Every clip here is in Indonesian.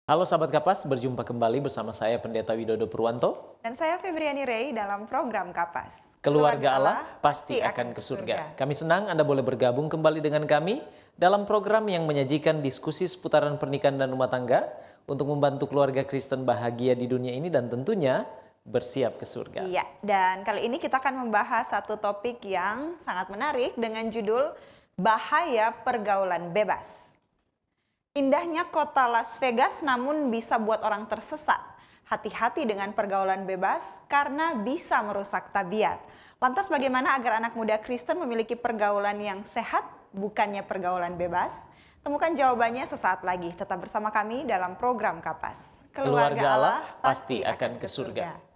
Halo sahabat Kapas, berjumpa kembali bersama saya Pendeta Widodo Purwanto. Dan saya Febriani Rey dalam program Kapas. Keluarga Allah pasti akan ke surga. Kami senang Anda boleh bergabung kembali dengan kami dalam program yang menyajikan diskusi seputaran pernikahan dan rumah tangga untuk membantu keluarga Kristen bahagia di dunia ini dan tentunya bersiap ke surga. Iya, dan kali ini kita akan membahas satu topik yang sangat menarik dengan judul Bahaya Pergaulan Bebas. Indahnya kota Las Vegas namun bisa buat orang tersesat. Hati-hati dengan pergaulan bebas karena bisa merusak tabiat. Lantas bagaimana agar anak muda Kristen memiliki pergaulan yang sehat, bukannya pergaulan bebas? Temukan jawabannya sesaat lagi. Tetap bersama kami dalam program Kapas. Keluarga Allah pasti akan ke surga.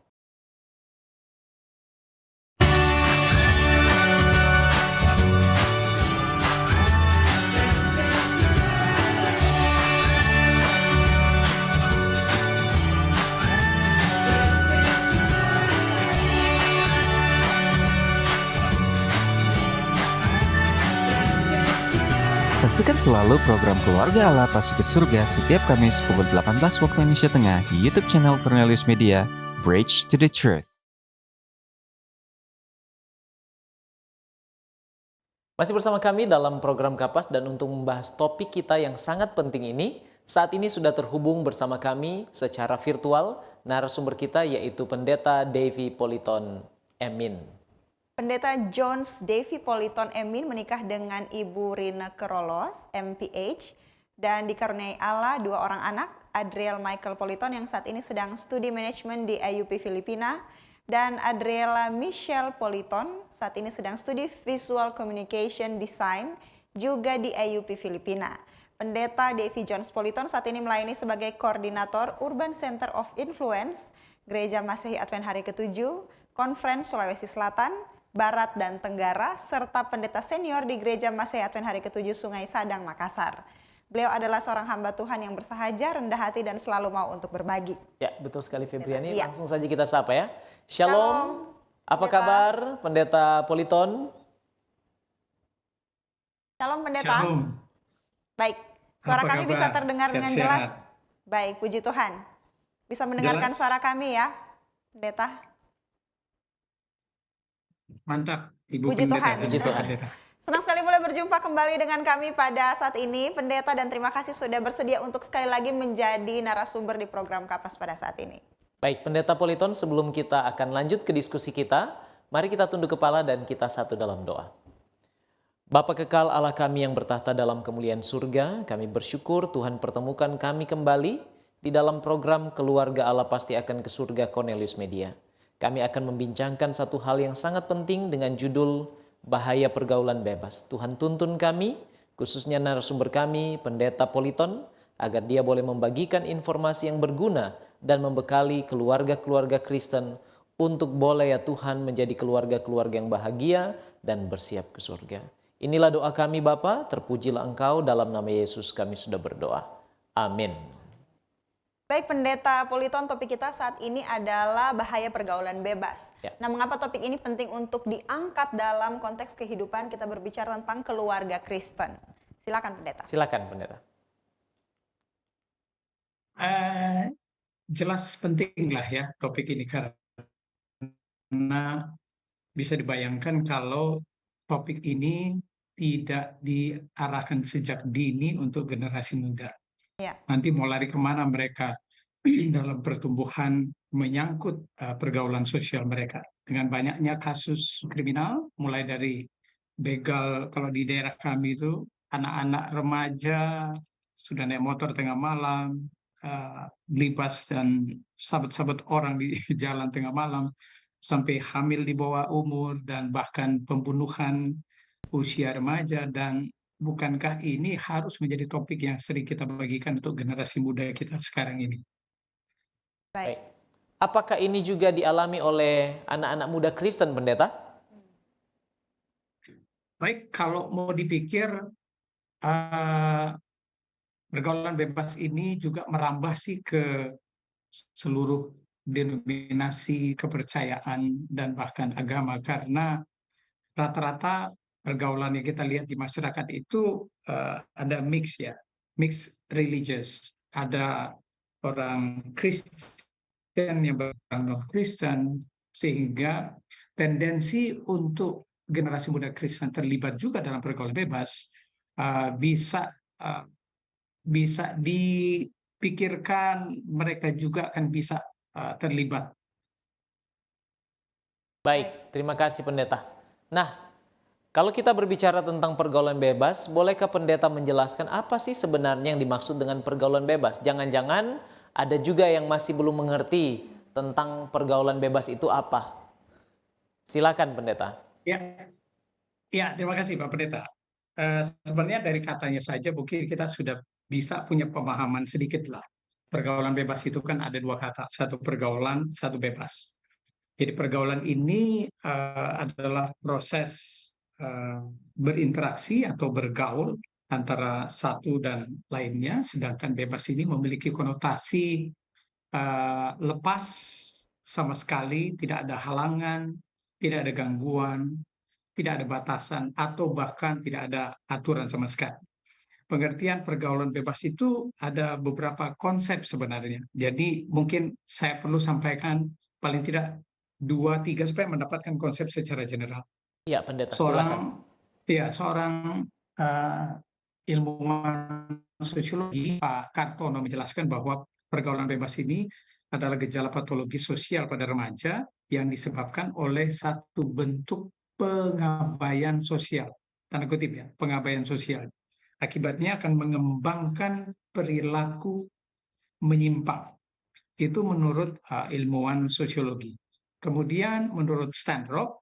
Saksikan selalu program Keluarga Allah Pasti ke Surga setiap Kamis pukul 18 waktu Indonesia Tengah di YouTube channel Cornelius Media, Bridge to the Truth. Masih bersama kami dalam program Kapas dan untuk membahas topik kita yang sangat penting ini, saat ini sudah terhubung bersama kami secara virtual narasumber kita yaitu Pendeta Davy Politon Emin. Pendeta Jones Davy Politon Emin menikah dengan Ibu Rina Kerolos, MPH, dan dikaruniai Allah 2 orang anak, Adriel Michael Politon yang saat ini sedang studi manajemen di IUP Filipina, dan Adriela Michelle Politon saat ini sedang studi Visual Communication Design juga di IUP Filipina. Pendeta Davy Jones Politon saat ini melayani sebagai koordinator Urban Center of Influence, Gereja Masehi Advent Hari ke-7, Conference Sulawesi Selatan, Barat dan Tenggara, serta pendeta senior di Gereja Masehi Advent Hari ke-7 Sungai Sadang, Makassar. Beliau adalah seorang hamba Tuhan yang bersahaja, rendah hati, dan selalu mau untuk berbagi. Ya, betul sekali Febriani. Ya. Langsung saja kita sapa ya. Shalom. Apa Pendeta. kabar Pendeta Politon? Shalom Pendeta. Shalom. Baik, suara Apa kami kabar? bisa terdengar dengan jelas. Sehat-sehat. Baik, puji Tuhan. Bisa mendengarkan Jelas. suara kami ya, Pendeta. Mantap, Ibu Puji Pendeta. Tuhan. Puji Tuhan. Pendeta. Senang sekali boleh berjumpa kembali dengan kami pada saat ini, Pendeta, dan terima kasih sudah bersedia untuk sekali lagi menjadi narasumber di program Kapas pada saat ini. Baik, Pendeta Politon, sebelum kita akan lanjut ke diskusi kita, mari kita tunduk kepala dan kita satu dalam doa. Bapa kekal Allah kami yang bertahta dalam kemuliaan surga, kami bersyukur Tuhan pertemukan kami kembali di dalam program Keluarga Allah Pasti Akan ke Surga Cornelius Media. Kami akan membincangkan satu hal yang sangat penting dengan judul Bahaya Pergaulan Bebas. Tuhan tuntun kami, khususnya narasumber kami, Pendeta Politon, agar dia boleh membagikan informasi yang berguna dan membekali keluarga-keluarga Kristen untuk boleh ya Tuhan menjadi keluarga-keluarga yang bahagia dan bersiap ke surga. Inilah doa kami Bapa, terpujilah Engkau, dalam nama Yesus kami sudah berdoa. Amin. Baik Pendeta Politon, topik kita saat ini adalah bahaya pergaulan bebas. Ya. Nah, mengapa topik ini penting untuk diangkat dalam konteks kehidupan kita berbicara tentang keluarga Kristen? Silakan Pendeta. Silakan Pendeta. Jelas penting lah ya topik ini karena bisa dibayangkan kalau topik ini tidak diarahkan sejak dini untuk generasi muda. Ya. Nanti mau lari kemana mereka dalam pertumbuhan menyangkut pergaulan sosial mereka. Dengan banyaknya kasus kriminal, mulai dari begal, kalau di daerah kami itu anak-anak remaja sudah naik motor tengah malam, belibas dan sabet-sabet orang di jalan tengah malam, sampai hamil di bawah umur, dan bahkan pembunuhan usia remaja. Dan bukankah ini harus menjadi topik yang sering kita bagikan untuk generasi muda kita sekarang ini? Baik. Apakah ini juga dialami oleh anak-anak muda Kristen, Pendeta? Baik, kalau mau dipikir, pergaulan bebas ini juga merambah sih ke seluruh denominasi kepercayaan dan bahkan agama, karena rata-rata pergaulan yang kita lihat di masyarakat itu ada mix ya, mix religious, ada orang Kristen yang bukan non-Kristen, sehingga tendensi untuk generasi muda Kristen terlibat juga dalam pergaulan bebas bisa dipikirkan mereka juga akan bisa terlibat. Baik, terima kasih pendeta. Nah, kalau kita berbicara tentang pergaulan bebas, bolehkah pendeta menjelaskan apa sih sebenarnya yang dimaksud dengan pergaulan bebas? Jangan-jangan ada juga yang masih belum mengerti tentang pergaulan bebas itu apa. Silakan pendeta. Ya, terima kasih Pak Pendeta. Sebenarnya dari katanya saja mungkin kita sudah bisa punya pemahaman sedikit lah. Pergaulan bebas itu kan ada dua kata, satu pergaulan, satu bebas. Jadi pergaulan ini adalah proses berinteraksi atau bergaul antara satu dan lainnya, sedangkan bebas ini memiliki konotasi lepas sama sekali, tidak ada halangan, tidak ada gangguan, tidak ada batasan, atau bahkan tidak ada aturan sama sekali. Pengertian pergaulan bebas itu ada beberapa konsep sebenarnya. Jadi mungkin saya perlu sampaikan paling tidak 2-3 supaya mendapatkan konsep secara general. Ya, pendeta, silakan. Seorang ilmuwan sosiologi, Pak Kartono, menjelaskan bahwa pergaulan bebas ini adalah gejala patologi sosial pada remaja yang disebabkan oleh satu bentuk pengabaian sosial, tanda kutip ya, pengabaian sosial. Akibatnya akan mengembangkan perilaku menyimpang. Itu menurut ilmuwan sosiologi. Kemudian menurut Stanrock,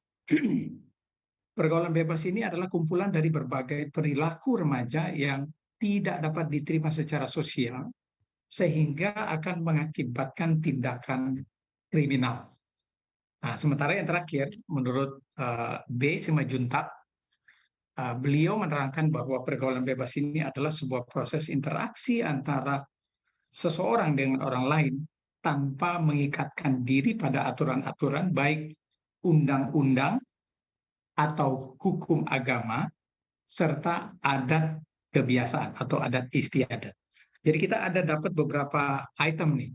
pergaulan bebas ini adalah kumpulan dari berbagai perilaku remaja yang tidak dapat diterima secara sosial, sehingga akan mengakibatkan tindakan kriminal. Nah, sementara yang terakhir, menurut B. Simajuntak, beliau menerangkan bahwa pergaulan bebas ini adalah sebuah proses interaksi antara seseorang dengan orang lain tanpa mengikatkan diri pada aturan-aturan baik undang-undang atau hukum agama serta adat kebiasaan atau adat istiadat. Jadi kita ada dapat beberapa item nih.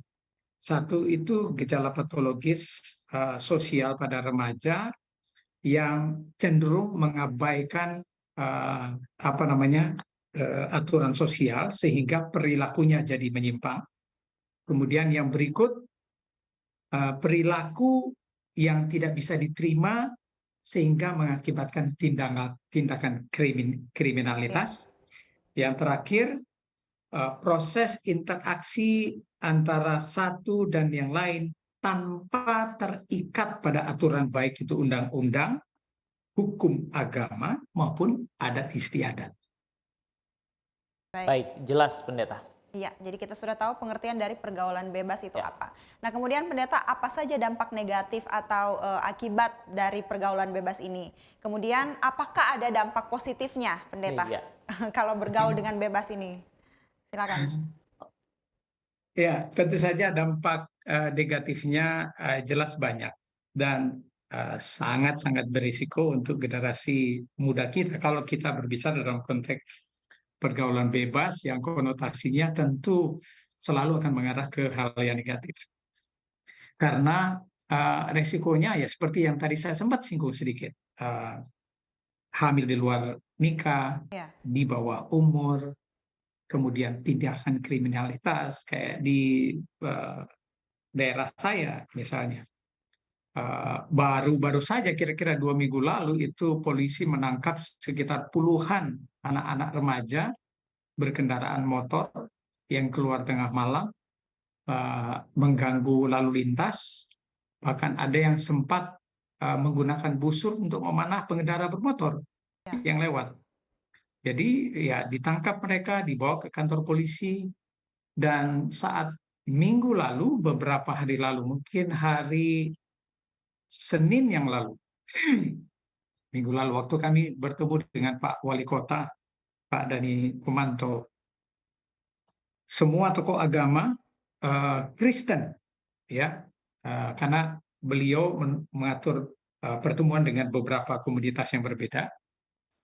Satu itu gejala patologis sosial pada remaja yang cenderung mengabaikan aturan sosial sehingga perilakunya jadi menyimpang. Kemudian yang berikut, perilaku yang tidak bisa diterima sehingga mengakibatkan tindakan kriminalitas. Yang terakhir, proses interaksi antara satu dan yang lain tanpa terikat pada aturan baik itu undang-undang, hukum agama maupun adat istiadat. Baik, jelas pendeta. Iya, jadi kita sudah tahu pengertian dari pergaulan bebas itu apa. Nah, kemudian pendeta, apa saja dampak negatif atau akibat dari pergaulan bebas ini? Kemudian apakah ada dampak positifnya, pendeta? Iya. Kalau bergaul dengan bebas ini? Silakan. Ya, tentu saja dampak negatifnya jelas banyak dan sangat-sangat berisiko untuk generasi muda kita. Kalau kita berbicara dalam konteks pergaulan bebas yang konotasinya tentu selalu akan mengarah ke hal yang negatif. Karena resikonya ya seperti yang tadi saya sempat singgung sedikit. Hamil di luar nikah, di bawah umur, kemudian tindakan kriminalitas kayak di daerah saya misalnya. Baru saja kira-kira 2 minggu lalu itu polisi menangkap sekitar puluhan anak-anak remaja berkendaraan motor yang keluar tengah malam, mengganggu lalu lintas, bahkan ada yang sempat menggunakan busur untuk memanah pengendara bermotor yang lewat. Jadi ya ditangkap mereka, dibawa ke kantor polisi, dan saat minggu lalu, beberapa hari lalu, mungkin hari Senin yang lalu, minggu lalu waktu kami bertemu dengan Pak Wali Kota, Pak Dani Kumanto, semua tokoh agama Kristen, ya, karena beliau mengatur pertemuan dengan beberapa komunitas yang berbeda,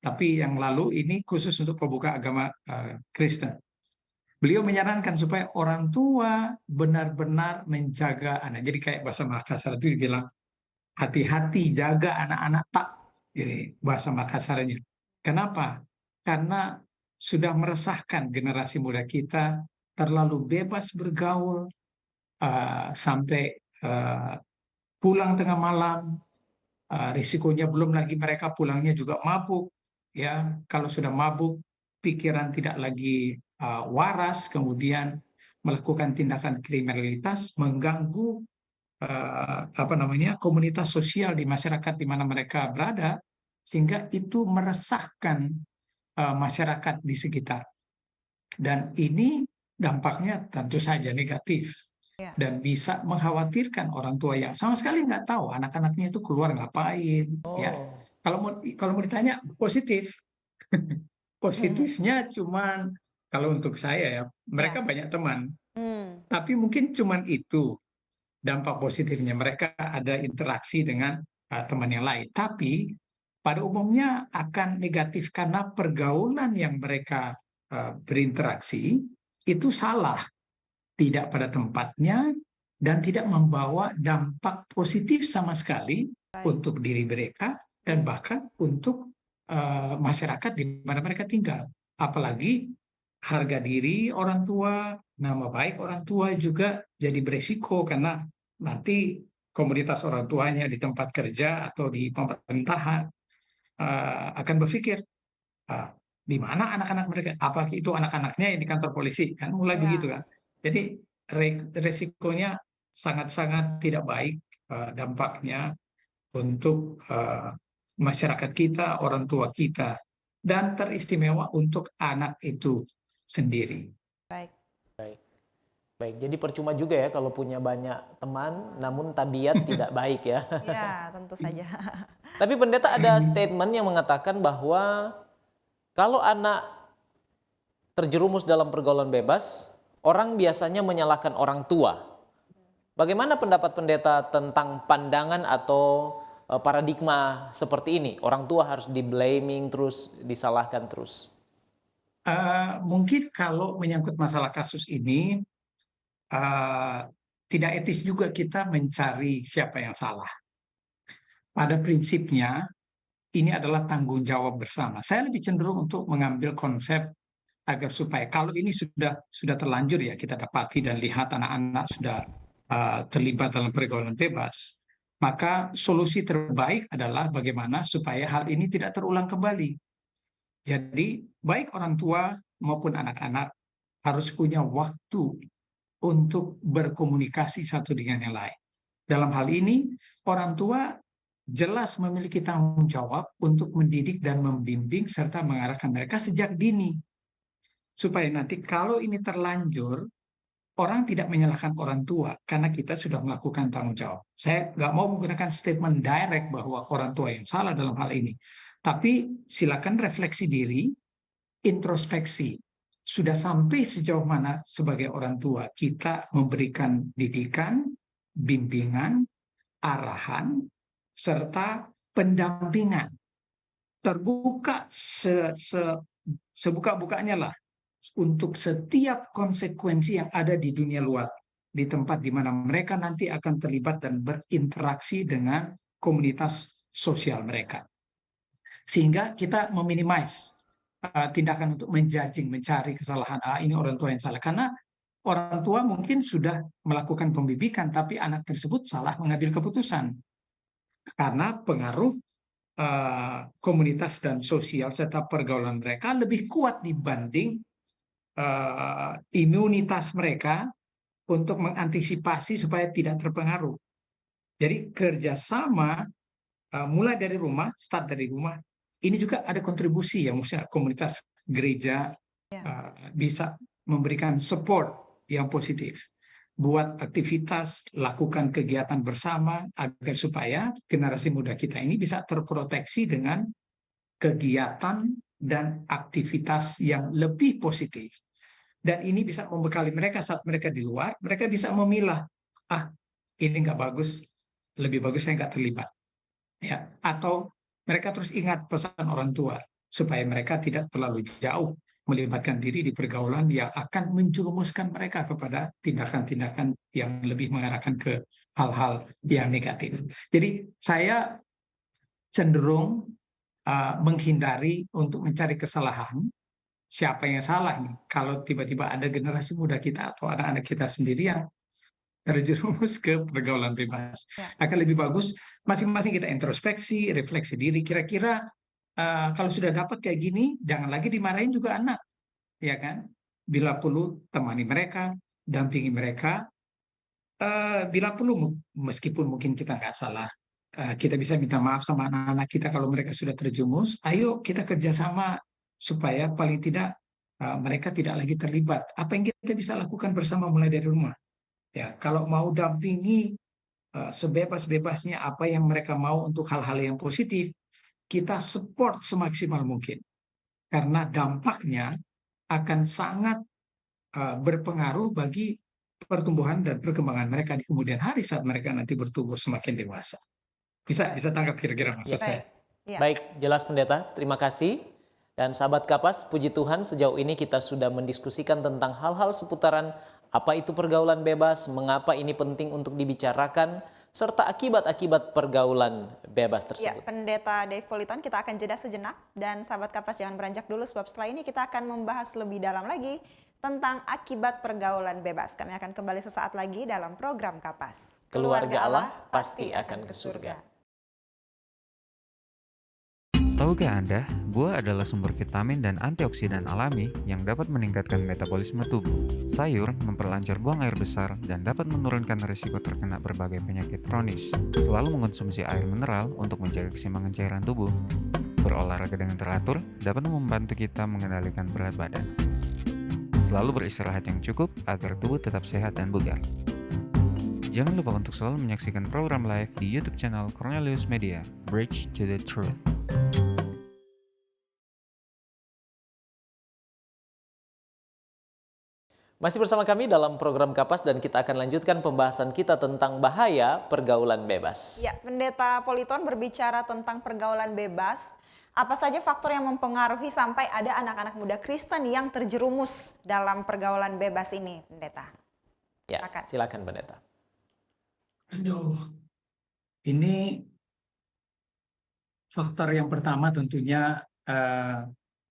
tapi yang lalu ini khusus untuk pembuka agama Kristen. Beliau menyarankan supaya orang tua benar-benar menjaga anak. Jadi kayak bahasa Makassar itu dibilang, hati-hati jaga anak-anak tak. Ini bahasa Makassarnya. Kenapa? Karena sudah meresahkan generasi muda kita, terlalu bebas bergaul, sampai pulang tengah malam, risikonya belum lagi mereka pulangnya juga mabuk. Ya, kalau sudah mabuk, pikiran tidak lagi waras, kemudian melakukan tindakan kriminalitas, mengganggu komunitas sosial di masyarakat di mana mereka berada, sehingga itu meresahkan masyarakat di sekitar. Dan ini dampaknya tentu saja negatif Ya. dan bisa mengkhawatirkan orang tua yang sama sekali nggak tahu anak-anaknya itu keluar ngapain. Ya, Oh, kalau mau ditanya positif, positifnya cuman kalau untuk saya ya, mereka Ya. banyak teman, Hmm. tapi mungkin cuman itu dampak positifnya. Mereka ada interaksi dengan teman yang lain. Tapi pada umumnya akan negatif karena pergaulan yang mereka berinteraksi itu salah, tidak pada tempatnya, dan tidak membawa dampak positif sama sekali Baik. untuk diri mereka dan bahkan untuk masyarakat di mana mereka tinggal. Apalagi harga diri orang tua, nama baik orang tua juga jadi beresiko karena nanti komunitas orang tuanya di tempat kerja atau di pemerintahan akan berpikir, di mana anak-anak mereka? Apa itu anak-anaknya yang di kantor polisi? Kan mulai begitu Ya. kan. Jadi resikonya sangat-sangat tidak baik dampaknya untuk masyarakat kita, orang tua kita, dan teristimewa untuk anak itu sendiri. Baik. baik. Baik, jadi percuma juga ya kalau punya banyak teman, namun tabiat tidak baik ya. Ya, tentu saja. Tapi pendeta ada statement yang mengatakan bahwa kalau anak terjerumus dalam pergaulan bebas, orang biasanya menyalahkan orang tua. Bagaimana pendapat pendeta tentang pandangan atau paradigma seperti ini? Orang tua harus di-blaming terus, disalahkan terus. Mungkin kalau menyangkut masalah kasus ini, tidak etis juga kita mencari siapa yang salah. Pada prinsipnya, ini adalah tanggung jawab bersama. Saya lebih cenderung untuk mengambil konsep agar supaya kalau ini sudah terlanjur ya kita dapati dan lihat anak-anak sudah terlibat dalam pergaulan bebas, maka solusi terbaik adalah bagaimana supaya hal ini tidak terulang kembali. Jadi baik orang tua maupun anak-anak harus punya waktu untuk berkomunikasi satu dengan yang lain. Dalam hal ini, orang tua jelas memiliki tanggung jawab untuk mendidik dan membimbing serta mengarahkan mereka sejak dini. Supaya nanti kalau ini terlanjur, orang tidak menyalahkan orang tua karena kita sudah melakukan tanggung jawab. Saya nggak mau menggunakan statement direct bahwa orang tua yang salah dalam hal ini. Tapi silakan refleksi diri, introspeksi. Sudah sampai sejauh mana sebagai orang tua kita memberikan didikan, bimbingan, arahan, serta pendampingan. Terbuka sebuka-bukanya lah untuk setiap konsekuensi yang ada di dunia luar, di tempat di mana mereka nanti akan terlibat dan berinteraksi dengan komunitas sosial mereka. Sehingga kita meminimize tindakan untuk menjudging, mencari kesalahan, ini orang tua yang salah. Karena orang tua mungkin sudah melakukan pembibikan, tapi anak tersebut salah mengambil keputusan. Karena pengaruh komunitas dan sosial serta pergaulan mereka lebih kuat dibanding imunitas mereka untuk mengantisipasi supaya tidak terpengaruh. Jadi kerjasama mulai dari rumah, start dari rumah. Ini juga ada kontribusi ya, maksudnya komunitas gereja bisa memberikan support yang positif. Buat aktivitas, lakukan kegiatan bersama agar supaya generasi muda kita ini bisa terproteksi dengan kegiatan dan aktivitas yang lebih positif. Dan ini bisa membekali mereka saat mereka di luar, mereka bisa memilah, ini nggak bagus, lebih bagus saya nggak terlibat. Ya, atau mereka terus ingat pesan orang tua supaya mereka tidak terlalu jauh melibatkan diri di pergaulan yang akan menjerumuskan mereka kepada tindakan-tindakan yang lebih mengarahkan ke hal-hal yang negatif. Jadi saya cenderung menghindari untuk mencari kesalahan. Siapa yang salah nih? Kalau tiba-tiba ada generasi muda kita atau anak-anak kita sendiri yang terjerumus ke pergaulan bebas. Ya. Akan lebih bagus masing-masing kita introspeksi, refleksi diri. Kira-kira kalau sudah dapat kayak gini, jangan lagi dimarahin juga anak, ya kan? Bila perlu temani mereka, dampingi mereka. Bila perlu, meskipun mungkin kita nggak salah, kita bisa minta maaf sama anak-anak kita kalau mereka sudah terjerumus. Ayo kita kerjasama supaya paling tidak mereka tidak lagi terlibat. Apa yang kita bisa lakukan bersama mulai dari rumah? Ya, kalau mau dampingi sebebas-bebasnya apa yang mereka mau untuk hal-hal yang positif, kita support semaksimal mungkin. Karena dampaknya akan sangat berpengaruh bagi pertumbuhan dan perkembangan mereka di kemudian hari saat mereka nanti bertumbuh semakin dewasa. Bisa tangkap kira-kira maksud saya. Ya. Baik, jelas pendeta. Terima kasih. Dan sahabat Kapas, puji Tuhan sejauh ini kita sudah mendiskusikan tentang hal-hal seputaran apa itu pergaulan bebas, mengapa ini penting untuk dibicarakan, serta akibat-akibat pergaulan bebas Ya, tersebut. Pendeta Dave Politon, kita akan jeda sejenak. Dan sahabat Kapas jangan beranjak dulu sebab setelah ini kita akan membahas lebih dalam lagi tentang akibat pergaulan bebas. Kami akan kembali sesaat lagi dalam program Kapas. Keluarga Allah pasti akan ke surga. Tahukah Anda, buah adalah sumber vitamin dan antioksidan alami yang dapat meningkatkan metabolisme tubuh. Sayur memperlancar buang air besar dan dapat menurunkan risiko terkena berbagai penyakit kronis. Selalu mengonsumsi air mineral untuk menjaga keseimbangan cairan tubuh. Berolahraga dengan teratur dapat membantu kita mengendalikan berat badan. Selalu beristirahat yang cukup agar tubuh tetap sehat dan bugar. Jangan lupa untuk selalu menyaksikan program live di YouTube channel Cornelius Media, Bridge to the Truth. Masih bersama kami dalam program Kapas dan kita akan lanjutkan pembahasan kita tentang bahaya pergaulan bebas. Ya, Pendeta Politon berbicara tentang pergaulan bebas. Apa saja faktor yang mempengaruhi sampai ada anak-anak muda Kristen yang terjerumus dalam pergaulan bebas ini, Pendeta? Ya, silakan Pendeta. Aduh, ini faktor yang pertama tentunya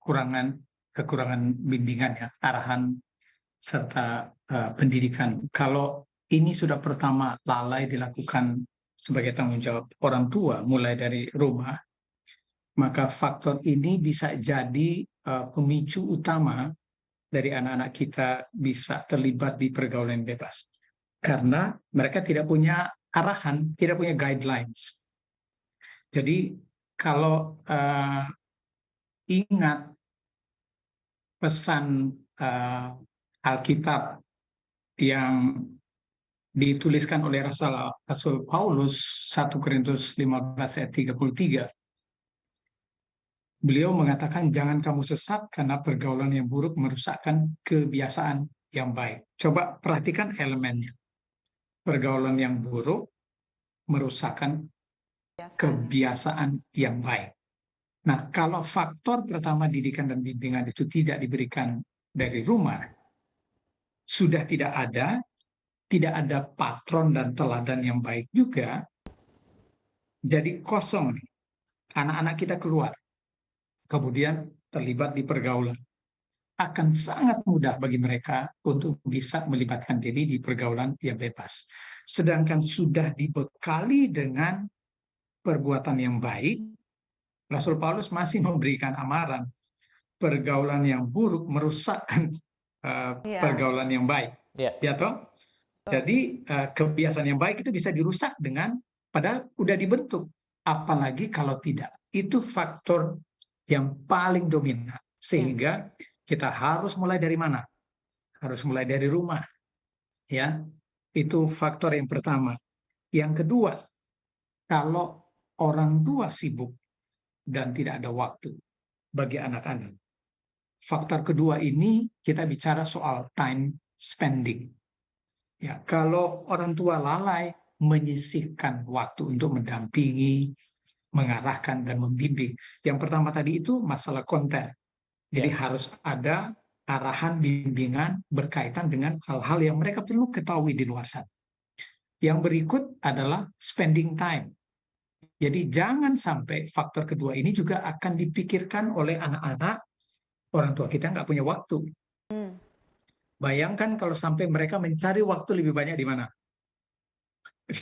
kekurangan bimbingan ya, arahan serta pendidikan. Kalau ini sudah pertama lalai dilakukan sebagai tanggung jawab orang tua mulai dari rumah, maka faktor ini bisa jadi pemicu utama dari anak-anak kita bisa terlibat di pergaulan bebas. Karena mereka tidak punya arahan, tidak punya guidelines. Jadi kalau ingat pesan Alkitab yang dituliskan oleh Rasul Paulus 1 Korintus 15 ayat 33. Beliau mengatakan jangan kamu sesat karena pergaulan yang buruk merusakkan kebiasaan yang baik. Coba perhatikan elemennya. Pergaulan yang buruk merusakkan kebiasaan yang baik. Nah, kalau faktor pertama didikan dan bimbingan itu tidak diberikan dari rumah, sudah tidak ada patron dan teladan yang baik juga, jadi kosong nih. Anak-anak kita keluar, kemudian terlibat di pergaulan. Akan sangat mudah bagi mereka untuk bisa melibatkan diri di pergaulan yang bebas. Sedangkan sudah dibekali dengan perbuatan yang baik, Rasul Paulus masih memberikan amaran. Pergaulan yang buruk merusakkan pergaulan yang baik. Ya toh? Jadi kebiasaan yang baik itu bisa dirusak dengan padahal udah dibentuk. Apalagi kalau tidak. Itu faktor yang paling dominan. Sehingga kita harus mulai dari mana? Harus mulai dari rumah. Ya. Itu faktor yang pertama. Yang kedua, kalau orang tua sibuk dan tidak ada waktu bagi anak-anak. Faktor kedua ini kita bicara soal time spending. Ya, kalau orang tua lalai menyisihkan waktu untuk mendampingi, mengarahkan dan membimbing. Yang pertama tadi itu masalah konten. Jadi Ya. harus ada arahan bimbingan berkaitan dengan hal-hal yang mereka perlu ketahui di luar sana. Yang berikut adalah spending time. Jadi jangan sampai faktor kedua ini juga akan dipikirkan oleh anak-anak, orang tua kita nggak punya waktu. Hmm. Bayangkan kalau sampai mereka mencari waktu lebih banyak di mana?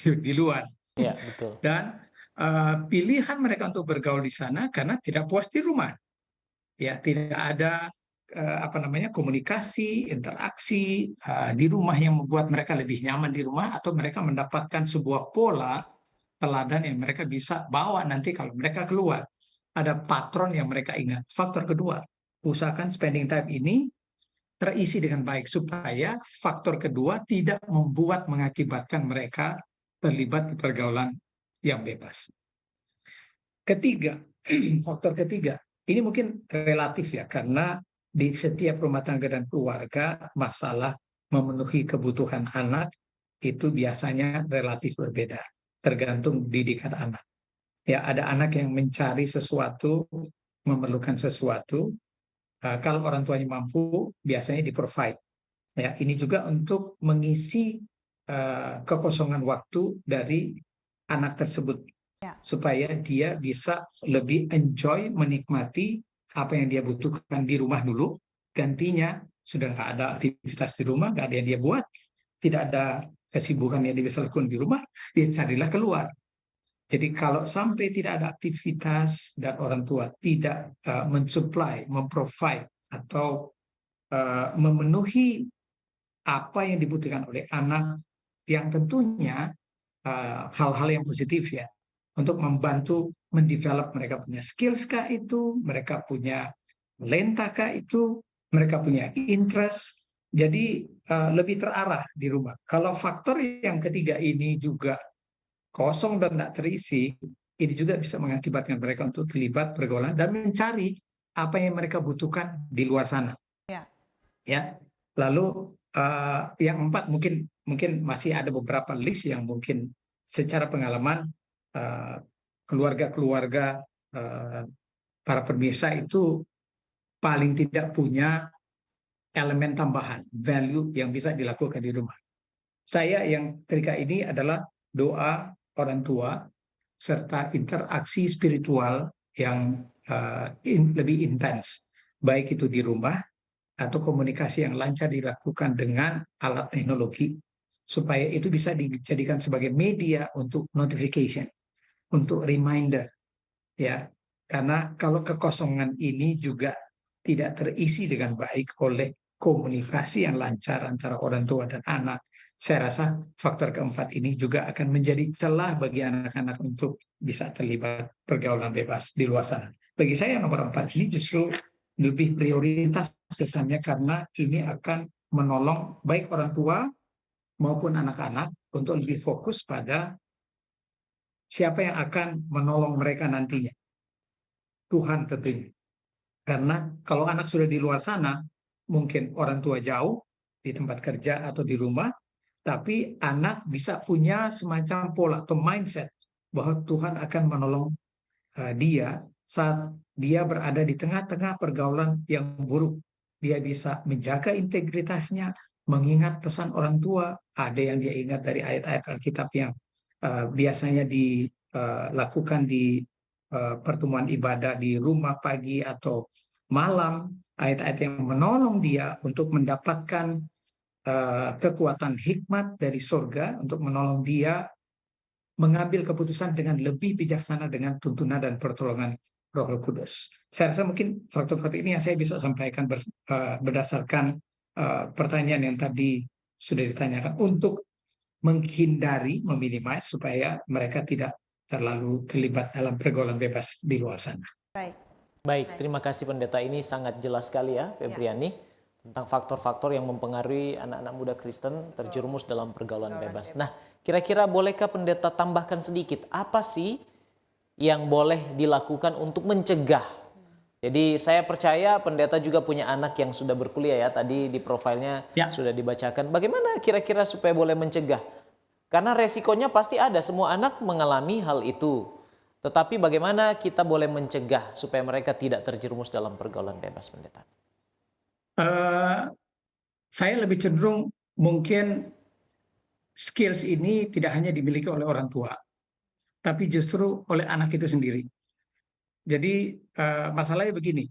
Di luar. Ya, betul. Dan pilihan mereka untuk bergaul di sana karena tidak puas di rumah. Ya, tidak ada komunikasi, interaksi di rumah yang membuat mereka lebih nyaman di rumah, atau mereka mendapatkan sebuah pola teladan yang mereka bisa bawa nanti kalau mereka keluar. Ada patron yang mereka ingat. Faktor kedua, usahakan spending time ini terisi dengan baik supaya faktor kedua tidak mengakibatkan mereka terlibat di pergaulan yang bebas. Ketiga, faktor ketiga, ini mungkin relatif ya, karena di setiap rumah tangga dan keluarga, masalah memenuhi kebutuhan anak itu biasanya relatif berbeda, tergantung didikan anak. Ya, ada anak yang mencari sesuatu, memerlukan sesuatu, kalau orang tuanya mampu, biasanya di-provide. Ya, ini juga untuk mengisi kekosongan waktu dari anak tersebut, supaya dia bisa lebih enjoy, menikmati apa yang dia butuhkan di rumah dulu. Gantinya sudah nggak ada aktivitas di rumah, nggak ada yang dia buat, tidak ada kesibukan yang dia bisa lakukan di rumah, dia carilah keluar. Jadi kalau sampai tidak ada aktivitas dan orang tua tidak mensupply, memprovide atau memenuhi apa yang dibutuhkan oleh anak, yang tentunya hal-hal yang positif ya, untuk membantu mendevelop mereka punya skills kah itu, mereka punya talenta kah itu, mereka punya interest, jadi lebih terarah di rumah. Kalau faktor yang ketiga ini juga kosong dan tidak terisi, ini juga bisa mengakibatkan mereka untuk terlibat pergaulan dan mencari apa yang mereka butuhkan di luar sana. Ya, lalu yang empat, mungkin masih ada beberapa list yang mungkin secara pengalaman keluarga-keluarga para pemirsa itu paling tidak punya elemen tambahan, value yang bisa dilakukan di rumah. Saya yang ketika ini adalah doa orang tua serta interaksi spiritual yang lebih intens, baik itu di rumah atau komunikasi yang lancar dilakukan dengan alat teknologi, supaya itu bisa dijadikan sebagai media untuk notification, untuk reminder, ya. Karena kalau kekosongan ini juga tidak terisi dengan baik oleh komunikasi yang lancar antara orang tua dan anak, saya rasa faktor keempat ini juga akan menjadi celah bagi anak-anak untuk bisa terlibat pergaulan bebas di luar sana. Bagi saya nomor 4 ini justru lebih prioritas kesannya, karena ini akan menolong baik orang tua maupun anak-anak untuk lebih fokus pada siapa yang akan menolong mereka nantinya. Tuhan tentunya. Karena kalau anak sudah di luar sana, mungkin orang tua jauh di tempat kerja atau di rumah, tapi anak bisa punya semacam pola atau mindset bahwa Tuhan akan menolong dia saat dia berada di tengah-tengah pergaulan yang buruk. Dia bisa menjaga integritasnya, mengingat pesan orang tua. Ada yang dia ingat dari ayat-ayat Alkitab yang biasanya dilakukan di pertemuan ibadah di rumah pagi atau malam. Ayat-ayat yang menolong dia untuk mendapatkan kekuatan hikmat dari surga, untuk menolong dia mengambil keputusan dengan lebih bijaksana dengan tuntunan dan pertolongan Roh Kudus. Saya rasa mungkin faktor-faktor ini yang saya bisa sampaikan berdasarkan pertanyaan yang tadi sudah ditanyakan, untuk menghindari, meminimais supaya mereka tidak terlalu terlibat dalam pergaulan bebas di luar sana. Baik, terima kasih pendeta, ini sangat jelas sekali ya, Febriani, tentang faktor-faktor yang mempengaruhi anak-anak muda Kristen terjerumus dalam pergaulan bebas. Nah, kira-kira bolehkah pendeta tambahkan sedikit, apa sih yang boleh dilakukan untuk mencegah? Jadi saya percaya pendeta juga punya anak yang sudah berkuliah ya, tadi di profilnya sudah dibacakan. Bagaimana kira-kira supaya boleh mencegah? Karena resikonya pasti ada, semua anak mengalami hal itu. Tetapi bagaimana kita boleh mencegah supaya mereka tidak terjerumus dalam pergaulan bebas, Pendeta? Saya lebih cenderung mungkin skills ini tidak hanya dimiliki oleh orang tua, tapi justru oleh anak itu sendiri. Jadi masalahnya begini,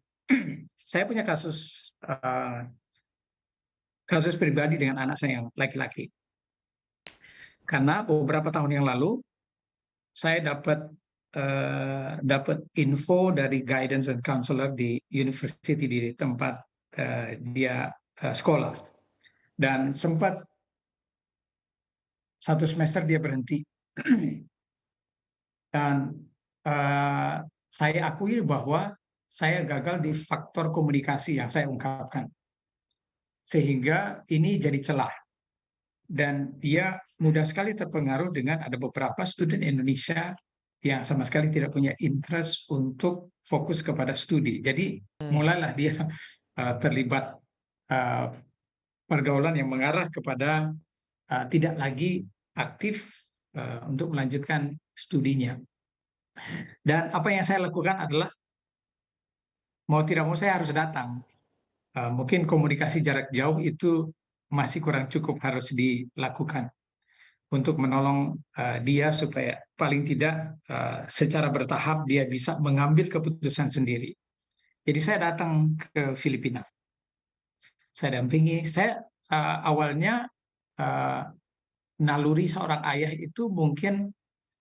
saya punya kasus pribadi dengan anak saya yang laki-laki. Karena beberapa tahun yang lalu saya dapat info dari guidance and counselor di university di tempat dia sekolah, dan sempat satu semester dia berhenti. Dan saya akui bahwa saya gagal di faktor komunikasi yang saya ungkapkan, sehingga ini jadi celah. Dan dia mudah sekali terpengaruh dengan ada beberapa student Indonesia yang sama sekali tidak punya interest untuk fokus kepada studi. Jadi mulailah dia terlibat pergaulan yang mengarah kepada tidak lagi aktif untuk melanjutkan studinya. Dan apa yang saya lakukan adalah, mau tidak mau saya harus datang. Mungkin komunikasi jarak jauh itu masih kurang cukup, harus dilakukan untuk menolong dia supaya paling tidak secara bertahap dia bisa mengambil keputusan sendiri. Jadi saya datang ke Filipina, saya dampingi. Saya awalnya naluri seorang ayah itu mungkin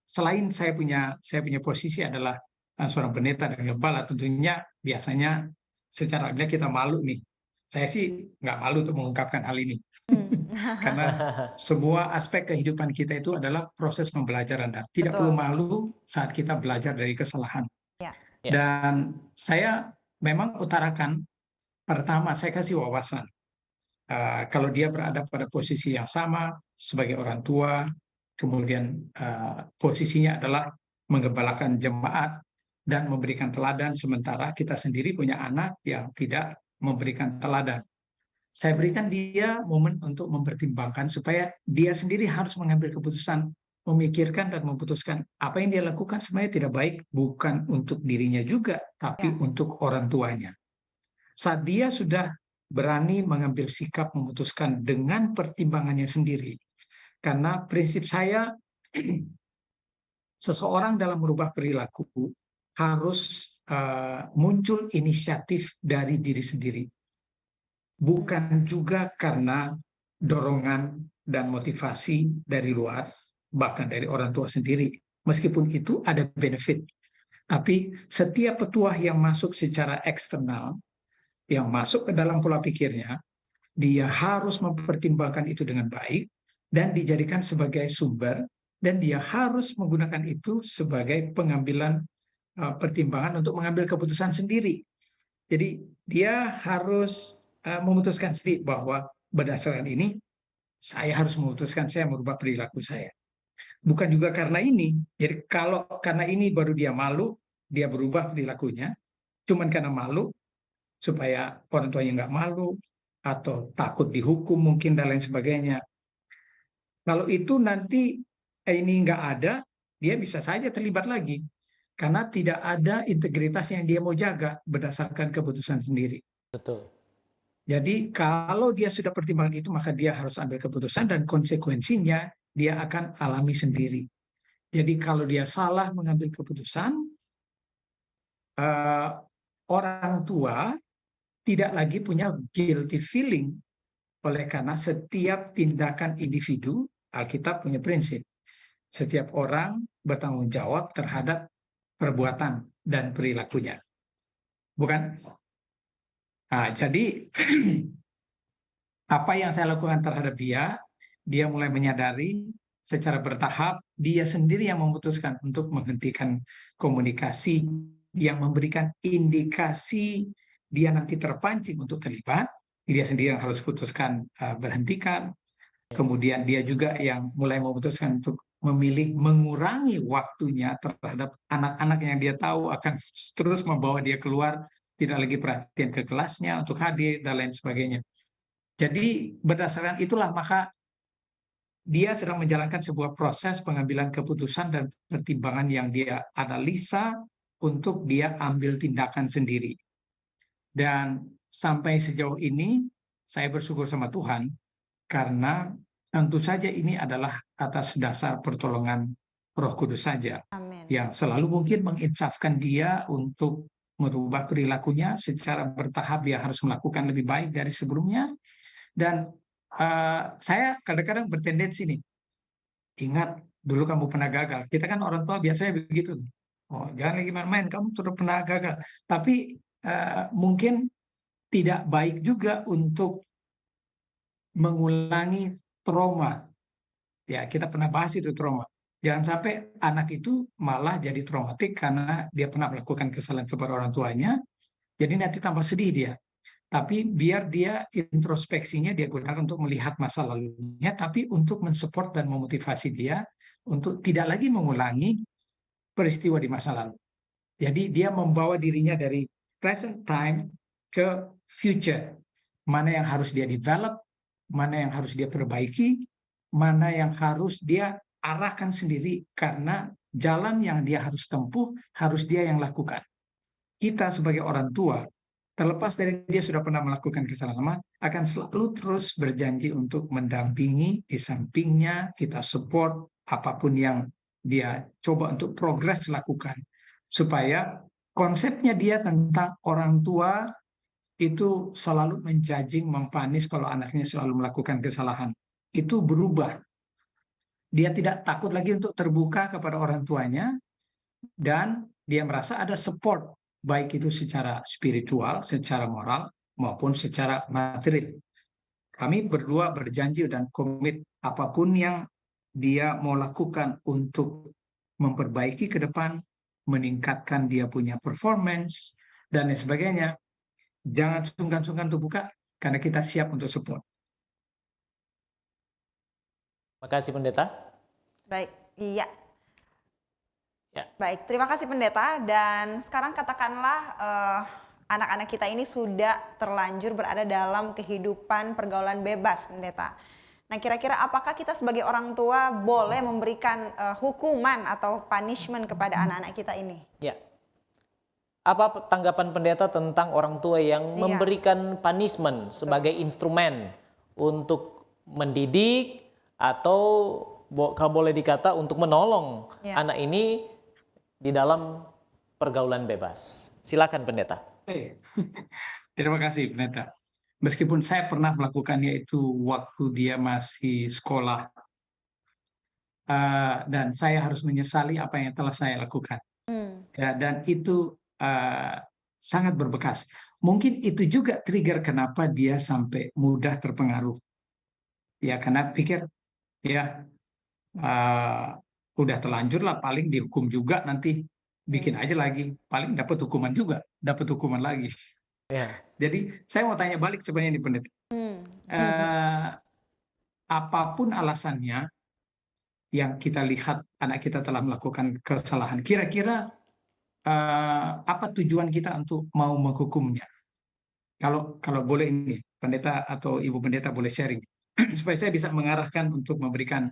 selain saya punya posisi adalah seorang pendeta dan gembala, tentunya biasanya secara alamiah kita malu nih. Saya sih nggak malu untuk mengungkapkan hal ini. Karena semua aspek kehidupan kita itu adalah proses pembelajaran, dan tidak perlu malu saat kita belajar dari kesalahan. Ya. Dan saya memang utarakan, pertama saya kasih wawasan. Kalau dia berada pada posisi yang sama sebagai orang tua, kemudian posisinya adalah menggembalakan jemaat dan memberikan teladan, sementara kita sendiri punya anak yang tidak memberikan teladan. Saya berikan dia momen untuk mempertimbangkan supaya dia sendiri harus mengambil keputusan, memikirkan dan memutuskan apa yang dia lakukan sebenarnya tidak baik, bukan untuk dirinya juga, tapi untuk orang tuanya. Saat dia sudah berani mengambil sikap, memutuskan dengan pertimbangannya sendiri, karena prinsip saya, seseorang dalam merubah perilaku harus muncul inisiatif dari diri sendiri. Bukan juga karena dorongan dan motivasi dari luar, bahkan dari orang tua sendiri. Meskipun itu ada benefit. Tapi setiap petuah yang masuk secara eksternal, yang masuk ke dalam pola pikirnya, dia harus mempertimbangkan itu dengan baik, dan dijadikan sebagai sumber, dan dia harus menggunakan itu sebagai pengambilan pertimbangan untuk mengambil keputusan sendiri. Jadi dia harus memutuskan sendiri bahwa berdasarkan ini saya harus memutuskan, saya merubah perilaku saya. Bukan juga karena ini. Jadi kalau karena ini baru dia malu, dia berubah perilakunya, cuman karena malu, supaya orang tuanya nggak malu, atau takut dihukum mungkin dan lain sebagainya. Kalau itu nanti ini nggak ada, dia bisa saja terlibat lagi. Karena tidak ada integritas yang dia mau jaga berdasarkan keputusan sendiri. Betul. Jadi kalau dia sudah pertimbangan itu, maka dia harus ambil keputusan dan konsekuensinya dia akan alami sendiri. Jadi kalau dia salah mengambil keputusan, orang tua tidak lagi punya guilty feeling, oleh karena setiap tindakan individu, Alkitab punya prinsip, setiap orang bertanggung jawab terhadap perbuatan dan perilakunya. Bukan? Nah, jadi apa yang saya lakukan terhadap dia mulai menyadari secara bertahap, dia sendiri yang memutuskan untuk menghentikan komunikasi yang memberikan indikasi dia nanti terpancing untuk terlibat. Dia sendiri yang harus putuskan berhentikan. Kemudian dia juga yang mulai memutuskan untuk memilih mengurangi waktunya terhadap anak-anak yang dia tahu akan terus membawa dia keluar, tidak lagi perhatian ke kelasnya untuk hadir dan lain sebagainya. Jadi berdasarkan itulah maka dia sedang menjalankan sebuah proses pengambilan keputusan dan pertimbangan yang dia analisa untuk dia ambil tindakan sendiri. Dan sampai sejauh ini saya bersyukur sama Tuhan karena tentu saja ini adalah atas dasar pertolongan Roh Kudus saja Amin. yang selalu mungkin menginsafkan dia untuk merubah perilakunya secara bertahap. Dia harus melakukan lebih baik dari sebelumnya. Dan saya kadang-kadang bertendensi nih, ingat dulu kamu pernah gagal. Kita kan orang tua biasanya begitu. Oh, jangan lagi main-main, kamu sudah pernah gagal. Tapi mungkin tidak baik juga untuk mengulangi trauma. Ya, kita pernah bahas itu trauma. Jangan sampai anak itu malah jadi traumatik karena dia pernah melakukan kesalahan kepada orang tuanya, jadi nanti tambah sedih dia. Tapi biar dia introspeksinya dia gunakan untuk melihat masa lalunya, tapi untuk mensupport dan memotivasi dia untuk tidak lagi mengulangi peristiwa di masa lalu. Jadi dia membawa dirinya dari present time ke future. Mana yang harus dia develop, mana yang harus dia perbaiki, mana yang harus dia arahkan sendiri, karena jalan yang dia harus tempuh harus dia yang lakukan. Kita sebagai orang tua, terlepas dari dia sudah pernah melakukan kesalahan lama, akan selalu terus berjanji untuk mendampingi di sampingnya, kita support apapun yang dia coba untuk progres lakukan. Supaya konsepnya dia tentang orang tua itu selalu menjudging, mempanis kalau anaknya selalu melakukan kesalahan. Itu berubah. Dia tidak takut lagi untuk terbuka kepada orang tuanya, dan dia merasa ada support, baik itu secara spiritual, secara moral, maupun secara material. Kami berdua berjanji dan komit apapun yang dia mau lakukan untuk memperbaiki ke depan, meningkatkan dia punya performance, dan lain sebagainya. Jangan sungkan-sungkan untuk buka, karena kita siap untuk support. Makasih Pendeta. Baik, iya. Ya. Baik, terima kasih Pendeta. Dan sekarang katakanlah anak-anak kita ini sudah terlanjur berada dalam kehidupan pergaulan bebas, Pendeta. Nah, kira-kira apakah kita sebagai orang tua boleh memberikan hukuman atau punishment kepada anak-anak kita ini? Ya. Apa tanggapan Pendeta tentang orang tua yang memberikan punishment sebagai instrumen untuk mendidik atau kalau boleh dikata untuk menolong anak ini di dalam pergaulan bebas? Silakan Pendeta. Terima kasih Pendeta. Meskipun saya pernah melakukannya itu waktu dia masih sekolah, dan saya harus menyesali apa yang telah saya lakukan. Ya, dan itu sangat berbekas. Mungkin itu juga trigger kenapa dia sampai mudah terpengaruh. Ya, karena pikir ya udah terlanjur lah, paling dihukum juga nanti, bikin aja lagi, paling dapat hukuman juga, dapat hukuman lagi. Ya. Jadi saya mau tanya balik sebenarnya nih Pendeta. Apapun alasannya yang kita lihat anak kita telah melakukan kesalahan, kira-kira apa tujuan kita untuk mau menghukumnya? Kalau boleh ini Pendeta atau Ibu Pendeta boleh sharing supaya saya bisa mengarahkan untuk memberikan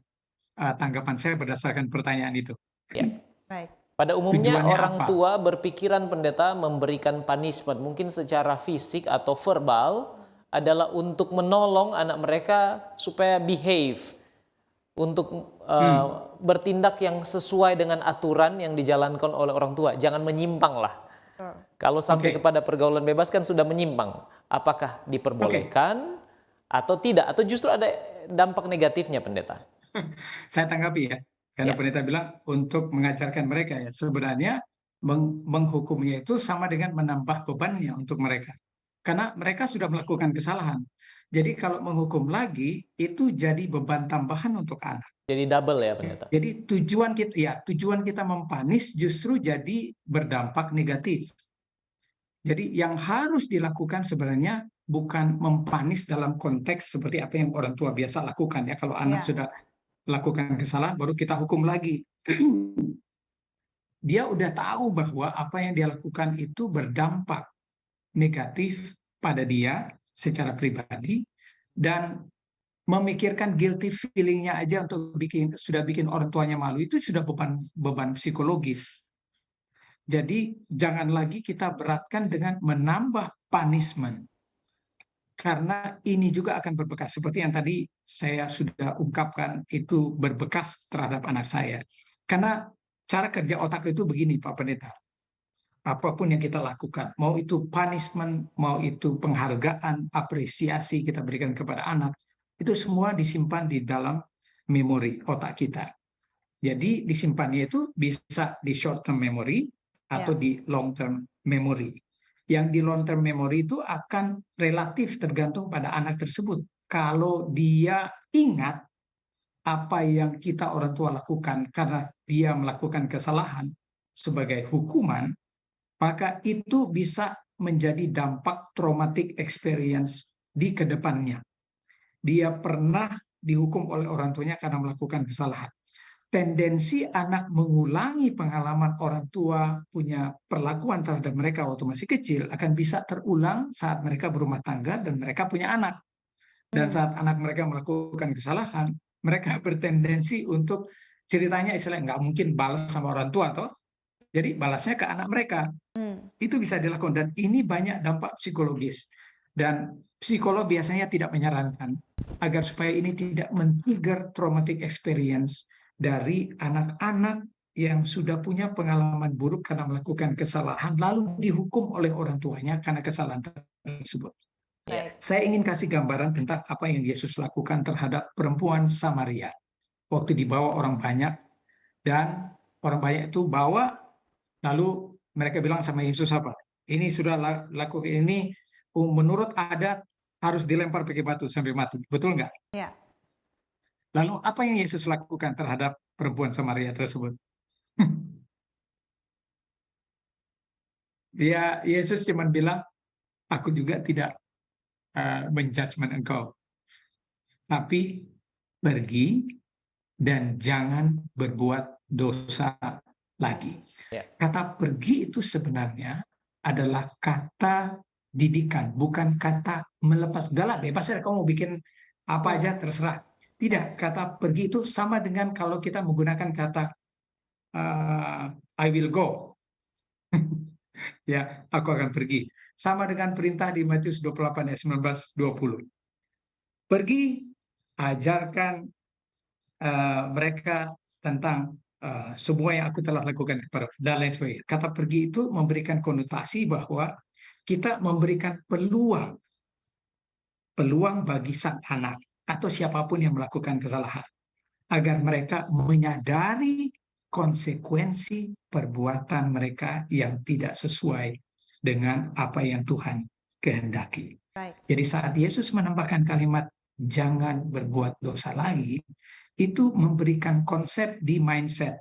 tanggapan saya berdasarkan pertanyaan itu. Ya. Baik. Pada umumnya Tujuannya orang apa? tua berpikiran Pendeta memberikan punishment mungkin secara fisik atau verbal adalah untuk menolong anak mereka supaya behave, untuk bertindak yang sesuai dengan aturan yang dijalankan oleh orang tua. Jangan menyimpang lah. Kalau sampai kepada pergaulan bebas kan sudah menyimpang. Apakah diperbolehkan atau tidak? Atau justru ada dampak negatifnya Pendeta? Saya tanggapi ya. Karena Pendeta bilang untuk mengajarkan mereka, ya sebenarnya menghukumnya itu sama dengan menambah bebannya untuk mereka. Karena mereka sudah melakukan kesalahan. Jadi kalau menghukum lagi itu jadi beban tambahan untuk anak. Jadi double ya Pendeta. Jadi tujuan kita mempanis justru jadi berdampak negatif. Jadi yang harus dilakukan sebenarnya bukan mempanis dalam konteks seperti apa yang orang tua biasa lakukan ya. Kalau anak sudah lakukan kesalahan baru kita hukum lagi. Dia udah tahu bahwa apa yang dia lakukan itu berdampak negatif pada dia secara pribadi, dan memikirkan guilty feeling-nya aja untuk sudah bikin orang tuanya malu, itu sudah beban psikologis. Jadi jangan lagi kita beratkan dengan menambah punishment. Karena ini juga akan berbekas. Seperti yang tadi saya sudah ungkapkan, itu berbekas terhadap anak saya. Karena cara kerja otak itu begini, Pak Pendeta. Apapun yang kita lakukan, mau itu punishment, mau itu penghargaan, apresiasi kita berikan kepada anak, itu semua disimpan di dalam memori otak kita. Jadi disimpannya itu bisa di short term memory atau di long term memory. Yang di long term memory itu akan relatif tergantung pada anak tersebut. Kalau dia ingat apa yang kita orang tua lakukan karena dia melakukan kesalahan sebagai hukuman, maka itu bisa menjadi dampak traumatic experience di kedepannya. Dia pernah dihukum oleh orang tuanya karena melakukan kesalahan. Tendensi anak mengulangi pengalaman orang tua punya perlakuan terhadap mereka waktu masih kecil akan bisa terulang saat mereka berumah tangga dan mereka punya anak. Dan saat anak mereka melakukan kesalahan, mereka bertendensi untuk ceritanya istilahnya nggak mungkin balas sama orang tua, toh. Jadi balasnya ke anak mereka. Itu bisa dilakukan dan ini banyak dampak psikologis. Dan psikolog biasanya tidak menyarankan agar supaya ini tidak men-trigger traumatic experience dari anak-anak yang sudah punya pengalaman buruk karena melakukan kesalahan lalu dihukum oleh orang tuanya karena kesalahan tersebut. Baik. Saya ingin kasih gambaran tentang apa yang Yesus lakukan terhadap perempuan Samaria waktu dibawa orang banyak, dan orang banyak itu bawa, lalu mereka bilang sama Yesus apa? Ini sudah lakukan ini menurut adat harus dilempar pakai batu sampai mati, betul nggak? Ya. Lalu apa yang Yesus lakukan terhadap perempuan Samaria tersebut? Yesus cuma bilang, aku juga tidak menjudgment engkau, tapi pergi dan jangan berbuat dosa lagi. Kata pergi itu sebenarnya adalah kata didikan, bukan kata melepas. Udahlah, bebas ya, kamu mau bikin apa aja terserah. Tidak, kata pergi itu sama dengan kalau kita menggunakan kata I will go. Ya, aku akan pergi. Sama dengan perintah di Matius 28 ayat 19-20. Pergi, ajarkan mereka tentang semua yang aku telah lakukan kepada dan lain sebagainya. Kata pergi itu memberikan konotasi bahwa kita memberikan peluang bagi sang anak atau siapapun yang melakukan kesalahan agar mereka menyadari konsekuensi perbuatan mereka yang tidak sesuai dengan apa yang Tuhan kehendaki. Baik. Jadi saat Yesus menambahkan kalimat jangan berbuat dosa lagi, itu memberikan konsep di mindset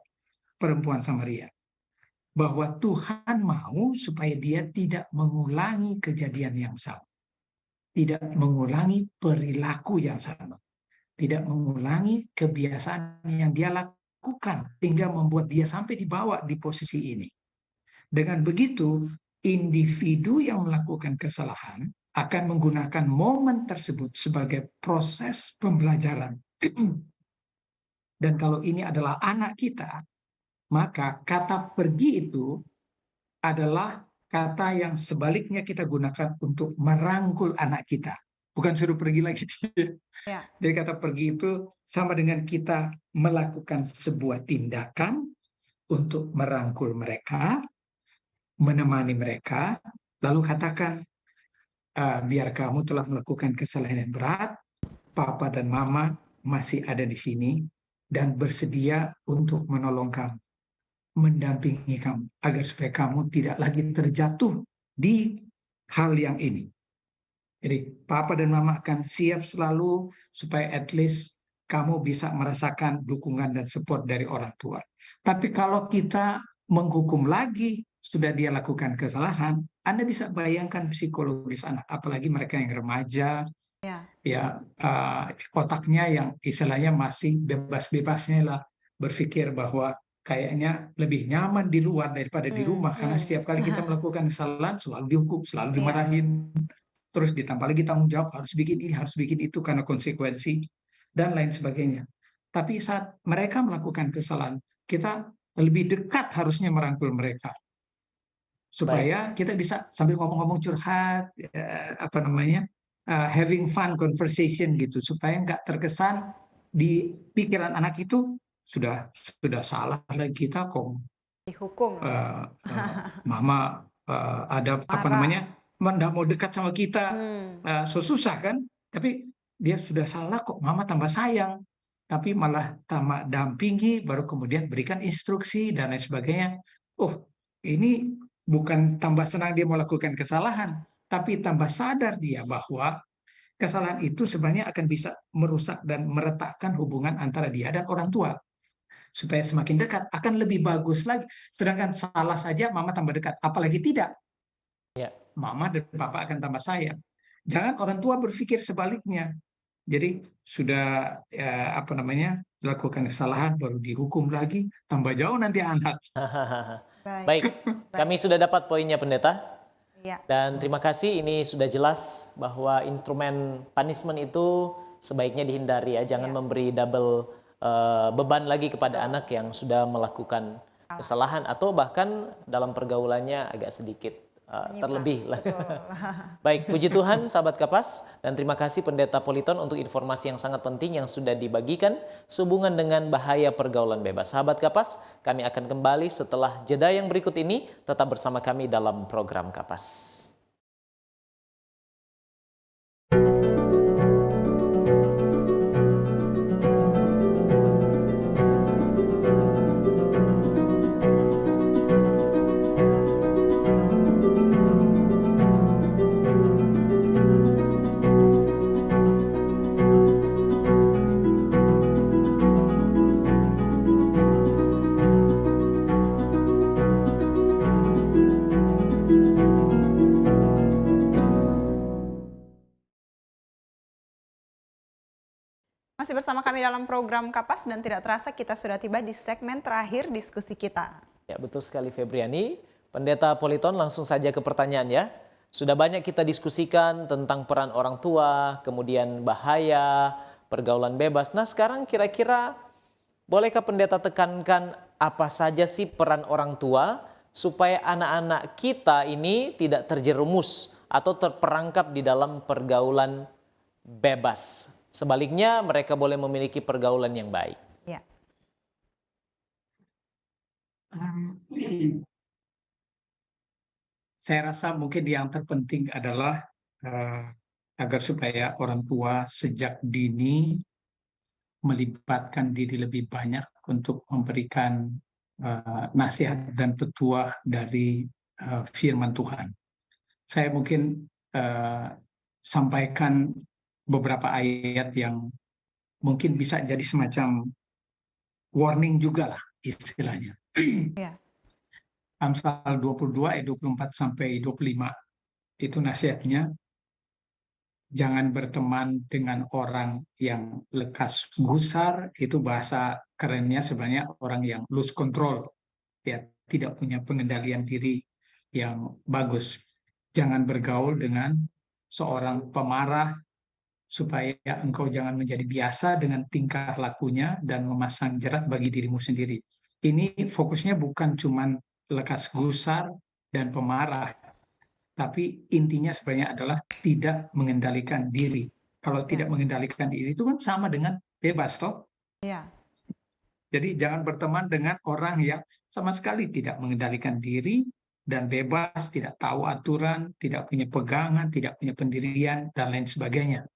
perempuan Samaria bahwa Tuhan mau supaya dia tidak mengulangi kejadian yang sama, tidak mengulangi perilaku yang sama, tidak mengulangi kebiasaan yang dia lakukan sehingga membuat dia sampai dibawa di posisi ini. Dengan begitu, individu yang melakukan kesalahan akan menggunakan momen tersebut sebagai proses pembelajaran. Dan kalau ini adalah anak kita, maka kata pergi itu adalah kata yang sebaliknya kita gunakan untuk merangkul anak kita. Bukan suruh pergi lagi. Ya. Jadi kata pergi itu sama dengan kita melakukan sebuah tindakan untuk merangkul mereka, menemani mereka, lalu katakan, biar kamu telah melakukan kesalahan yang berat, Papa dan Mama masih ada di sini dan bersedia untuk menolong kamu, mendampingi kamu, agar supaya kamu tidak lagi terjatuh di hal yang ini. Jadi Papa dan Mama akan siap selalu supaya at least kamu bisa merasakan dukungan dan support dari orang tua. Tapi kalau kita menghukum lagi, sudah dia lakukan kesalahan, Anda bisa bayangkan psikologis anak, apalagi mereka yang remaja, otaknya yang istilahnya masih bebas-bebasnya lah berpikir bahwa kayaknya lebih nyaman di luar daripada di rumah, karena setiap kali kita melakukan kesalahan selalu dihukum, selalu dimarahin. terus ditambah lagi tanggung jawab, harus bikin ini, harus bikin itu karena konsekuensi, dan lain sebagainya. Tapi saat mereka melakukan kesalahan, kita lebih dekat harusnya merangkul mereka. Supaya kita bisa sambil ngomong-ngomong curhat, having fun conversation gitu, supaya nggak terkesan di pikiran anak itu sudah salah lagi kita kok. Dihukum. Mama ada apa Marah. namanya, nggak mau dekat sama kita, so susah kan? Tapi dia sudah salah kok, mama tambah sayang, tapi malah tambah dampingi, baru kemudian berikan instruksi dan lain sebagainya. Oh, ini bukan tambah senang dia melakukan kesalahan, tapi tambah sadar dia bahwa kesalahan itu sebenarnya akan bisa merusak dan meretakkan hubungan antara dia dan orang tua. Supaya semakin dekat, akan lebih bagus lagi. Sedangkan salah saja mama tambah dekat, apalagi tidak. Ya. Mama dan papa akan tambah sayang. Jangan orang tua berpikir sebaliknya. Jadi sudah dilakukan kesalahan baru dihukum lagi, tambah jauh nanti anak. Baik, kami sudah dapat poinnya Pendeta. Ya. Dan terima kasih, ini sudah jelas bahwa instrumen punishment itu sebaiknya dihindari ya. Jangan memberi double beban lagi kepada anak yang sudah melakukan kesalahan atau bahkan dalam pergaulannya agak sedikit terlebih. Baik, puji Tuhan sahabat Kapas, dan terima kasih Pendeta Politon untuk informasi yang sangat penting yang sudah dibagikan sehubungan dengan bahaya pergaulan bebas. Sahabat Kapas, kami akan kembali setelah jeda yang berikut ini. Tetap bersama kami dalam program Kapas. Masih bersama kami dalam program Kapas dan tidak terasa kita sudah tiba di segmen terakhir diskusi kita. Ya, betul sekali Febriani. Pendeta Politon, langsung saja ke pertanyaan ya. Sudah banyak kita diskusikan tentang peran orang tua, kemudian bahaya, pergaulan bebas. Nah sekarang kira-kira bolehkah pendeta tekankan apa saja sih peran orang tua supaya anak-anak kita ini tidak terjerumus atau terperangkap di dalam pergaulan bebas. Sebaliknya mereka boleh memiliki pergaulan yang baik. Ya. Saya rasa mungkin yang terpenting adalah agar supaya orang tua sejak dini melibatkan diri lebih banyak untuk memberikan nasihat dan petuah dari firman Tuhan. Saya mungkin sampaikan beberapa ayat yang mungkin bisa jadi semacam warning juga lah istilahnya. Ya. Amsal 22 ayat 24 sampai 25 itu nasihatnya, jangan berteman dengan orang yang lekas gusar, itu bahasa kerennya sebenarnya orang yang lose control, ya, tidak punya pengendalian diri yang bagus. Jangan bergaul dengan seorang pemarah, supaya engkau jangan menjadi biasa dengan tingkah lakunya dan memasang jerat bagi dirimu sendiri. Ini fokusnya bukan cuma lekas gusar dan pemarah, tapi intinya sebenarnya adalah tidak mengendalikan diri. Kalau tidak mengendalikan diri itu kan sama dengan bebas, toh? Ya. Jadi jangan berteman dengan orang yang sama sekali tidak mengendalikan diri dan bebas, tidak tahu aturan, tidak punya pegangan, tidak punya pendirian, dan lain sebagainya.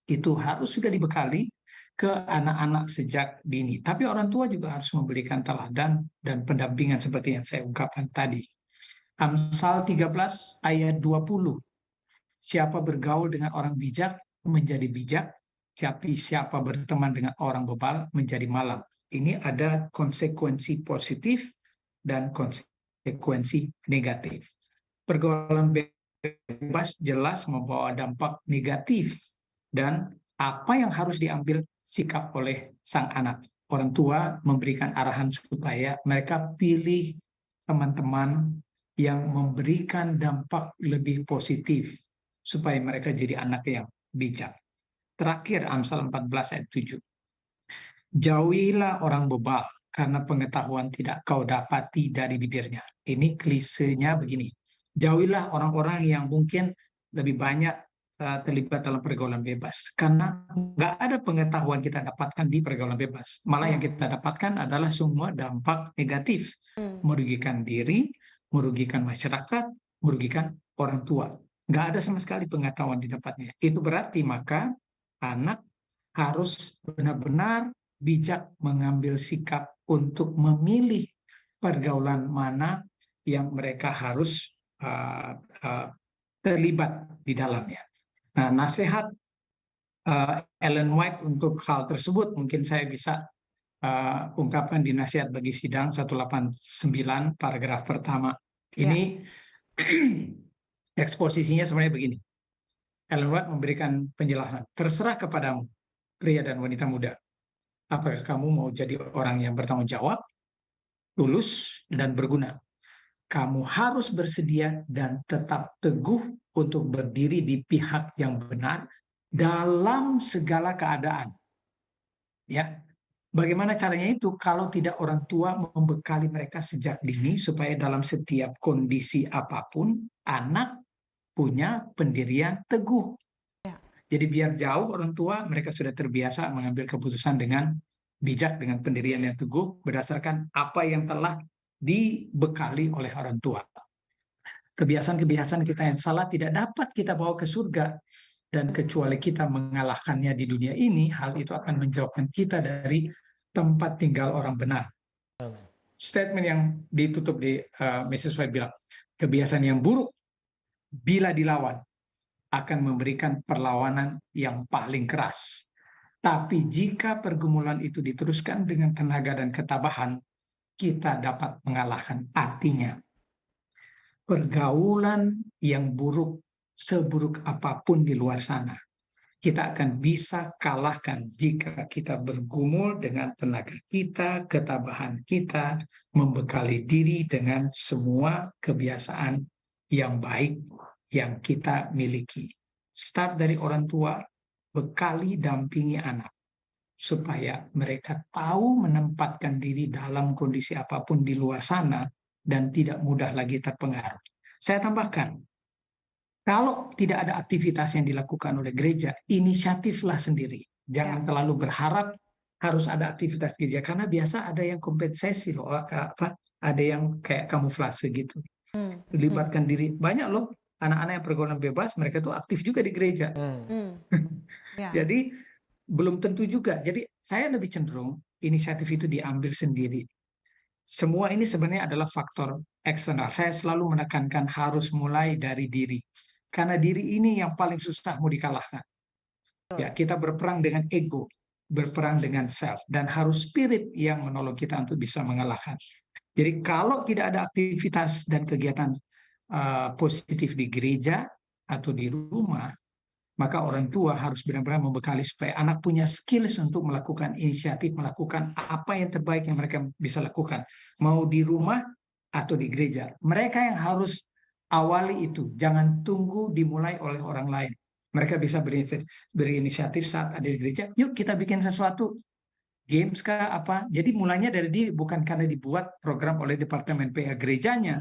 Itu harus sudah dibekali ke anak-anak sejak dini. Tapi orang tua juga harus memberikan teladan dan pendampingan seperti yang saya ungkapkan tadi. Amsal 13 ayat 20. Siapa bergaul dengan orang bijak menjadi bijak, tapi siapa berteman dengan orang bebal menjadi malang. Ini ada konsekuensi positif dan konsekuensi negatif. Pergaulan bebas jelas membawa dampak negatif. Dan apa yang harus diambil sikap oleh sang anak? Orang tua memberikan arahan supaya mereka pilih teman-teman yang memberikan dampak lebih positif. supaya mereka jadi anak yang bijak. Terakhir, Amsal 14 ayat 7. Jauhilah orang bebal, karena pengetahuan tidak kau dapati dari bibirnya. Ini klisenya begini. Jauhilah orang-orang yang mungkin lebih banyak terlibat dalam pergaulan bebas. Karena nggak ada pengetahuan kita dapatkan di pergaulan bebas. Malah yang kita dapatkan adalah semua dampak negatif. Merugikan diri, merugikan masyarakat, merugikan orang tua. Nggak ada sama sekali pengetahuan di dapatnya. Itu berarti maka anak harus benar-benar bijak mengambil sikap untuk memilih pergaulan mana yang mereka harus terlibat di dalamnya. Nah, nasihat Ellen White untuk hal tersebut mungkin saya bisa ungkapkan di nasihat bagi sidang 189 paragraf pertama. Ini eksposisinya sebenarnya begini. Ellen White memberikan penjelasan. Terserah kepadamu, pria dan wanita muda. Apakah kamu mau jadi orang yang bertanggung jawab, tulus, dan berguna? Kamu harus bersedia dan tetap teguh untuk berdiri di pihak yang benar dalam segala keadaan. Ya, bagaimana caranya itu? Kalau tidak orang tua membekali mereka sejak dini supaya dalam setiap kondisi apapun, anak punya pendirian teguh. Jadi biar jauh orang tua, mereka sudah terbiasa mengambil keputusan dengan bijak, dengan pendirian yang teguh, berdasarkan apa yang telah dibekali oleh orang tua. Kebiasaan-kebiasaan kita yang salah tidak dapat kita bawa ke surga. Dan kecuali kita mengalahkannya di dunia ini, hal itu akan menjauhkan kita dari tempat tinggal orang benar. Statement yang ditutup di Mrs. White bilang, kebiasaan yang buruk bila dilawan akan memberikan perlawanan yang paling keras. Tapi jika pergumulan itu diteruskan dengan tenaga dan ketabahan, kita dapat mengalahkan. Artinya, pergaulan yang buruk, seburuk apapun di luar sana, kita akan bisa kalahkan jika kita bergumul dengan tenaga kita, ketabahan kita, membekali diri dengan semua kebiasaan yang baik yang kita miliki. Start dari orang tua, bekali, dampingi anak, supaya mereka tahu menempatkan diri dalam kondisi apapun di luar sana dan tidak mudah lagi terpengaruh. Saya tambahkan, kalau tidak ada aktivitas yang dilakukan oleh gereja, inisiatiflah sendiri. Jangan terlalu berharap harus ada aktivitas gereja, karena biasa ada yang kompensasi loh, ada yang kayak kamuflase gitu. Libatkan diri. Banyak loh anak-anak yang pergaulan bebas, mereka tuh aktif juga di gereja. Jadi belum tentu juga. Jadi saya lebih cenderung inisiatif itu diambil sendiri. Semua ini sebenarnya adalah faktor eksternal. Saya selalu menekankan harus mulai dari diri. Karena diri ini yang paling susah mau dikalahkan. Ya, kita berperang dengan ego, berperang dengan self, dan harus spirit yang menolong kita untuk bisa mengalahkan. Jadi kalau tidak ada aktivitas dan kegiatan positif di gereja atau di rumah, maka orang tua harus benar-benar membekali supaya anak punya skills untuk melakukan inisiatif, melakukan apa yang terbaik yang mereka bisa lakukan, mau di rumah atau di gereja. Mereka yang harus awali itu, jangan tunggu dimulai oleh orang lain. Mereka bisa berinisiatif saat ada di gereja, yuk kita bikin sesuatu, games kah apa. Jadi mulainya dari diri, bukan karena dibuat program oleh Departemen PA gerejanya,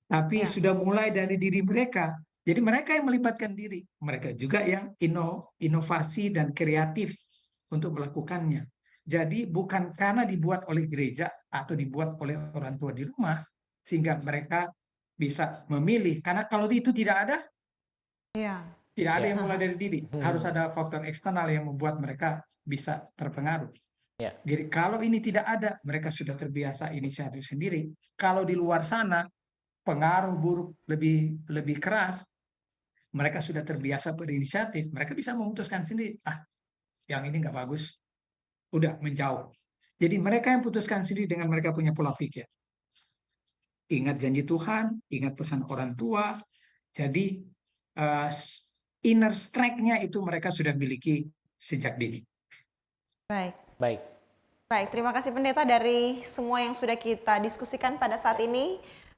tapi sudah mulai dari diri mereka. Jadi mereka yang melibatkan diri, mereka juga yang inovasi dan kreatif untuk melakukannya. Jadi bukan karena dibuat oleh gereja atau dibuat oleh orang tua di rumah, sehingga mereka bisa memilih. Karena kalau itu tidak ada, tidak ada yang mulai dari diri. Harus ada faktor eksternal yang membuat mereka bisa terpengaruh. Jadi kalau ini tidak ada, mereka sudah terbiasa inisiatif sendiri. Kalau di luar sana, pengaruh buruk lebih keras, mereka sudah terbiasa berinisiatif, mereka bisa memutuskan sendiri, yang ini nggak bagus, udah menjauh. Jadi mereka yang putuskan sendiri dengan mereka punya pola pikir. Ingat janji Tuhan, ingat pesan orang tua, jadi inner strength-nya itu mereka sudah miliki sejak dini. Baik, terima kasih pendeta dari semua yang sudah kita diskusikan pada saat ini.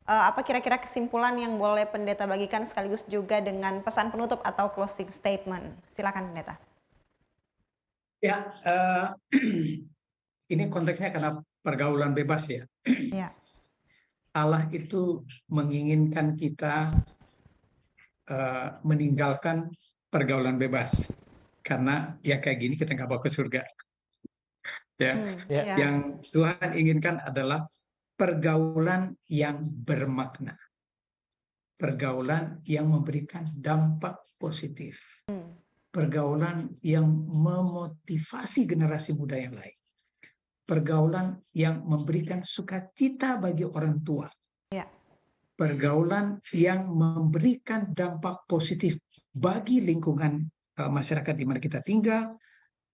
apa kira-kira kesimpulan yang boleh pendeta bagikan sekaligus juga dengan pesan penutup atau closing statement? Silakan pendeta. Ya, ini konteksnya karena pergaulan bebas ya. Ya. Allah itu menginginkan kita meninggalkan pergaulan bebas. Karena ya kayak gini kita nggak bawa ke surga. Ya, Ya. yang Tuhan inginkan adalah pergaulan yang bermakna. Pergaulan yang memberikan dampak positif. Pergaulan yang memotivasi generasi muda yang lain. Pergaulan yang memberikan sukacita bagi orang tua. Ya. Pergaulan yang memberikan dampak positif bagi lingkungan masyarakat di mana kita tinggal,